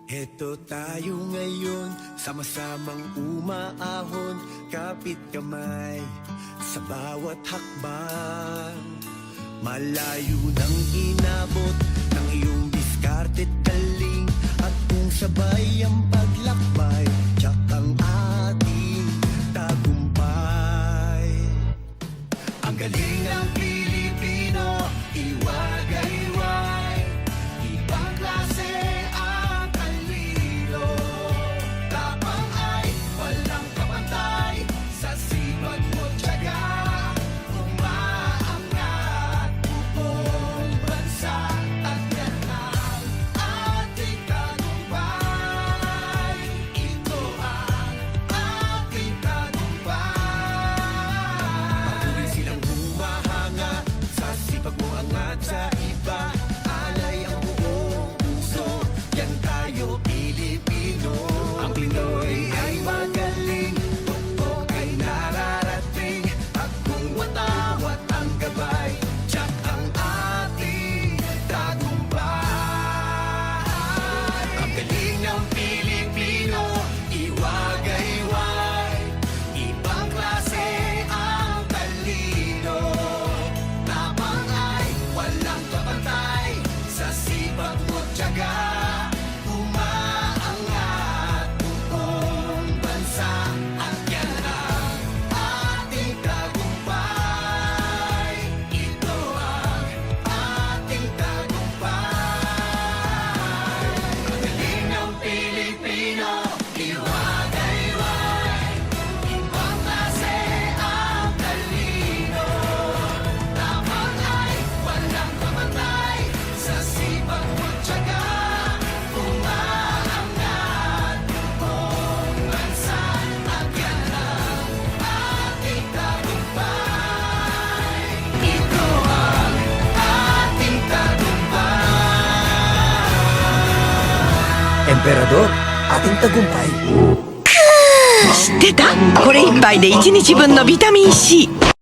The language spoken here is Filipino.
Heto tayo ngayon, sama-samang umaahon, kapit kamay sa bawat hakbang. Malayo nang inabot ng iyong diskarte't galing, at kung sabay ang paglakbay, tiyak ang ating tagumpay. Ang galing ng Pilipino, iwagayway, ibang klase ang talino. Tapang ay walang kapantay, sa sipag mo tiyaga, umaangat buong bansa. At yan ang ating tagumpay, ito ang ating tagumpay. Patuloy silang humahanga, sa sipag mo angat sa iba, alay ang buong puso, yan tayo Pilipino. Ang Pinoy ay magaling, tuktok ay nararating, at kung watawat ang gabay, tiyak ang ating tagumpay. Ang galing ng Pilipino, iwagayway, ibang klase ang talino. Tapang ay walang kapantay, sa sipag mo tiyaga, umaangat buong bansa. At yan ang ating tagumpay, ito ang ating tagumpay. Ang galing ng Pilipino, iwagayway, ibang klase ang talino. Tapang ay walang kapantay, sa sipag mo tiyaga, umaangat buong bansa. At yan ang ating tagumpay, ito ang ating tagumpay. Emperador, ating tagumpay. 知ってた？これ一杯で1日分のビタミン C。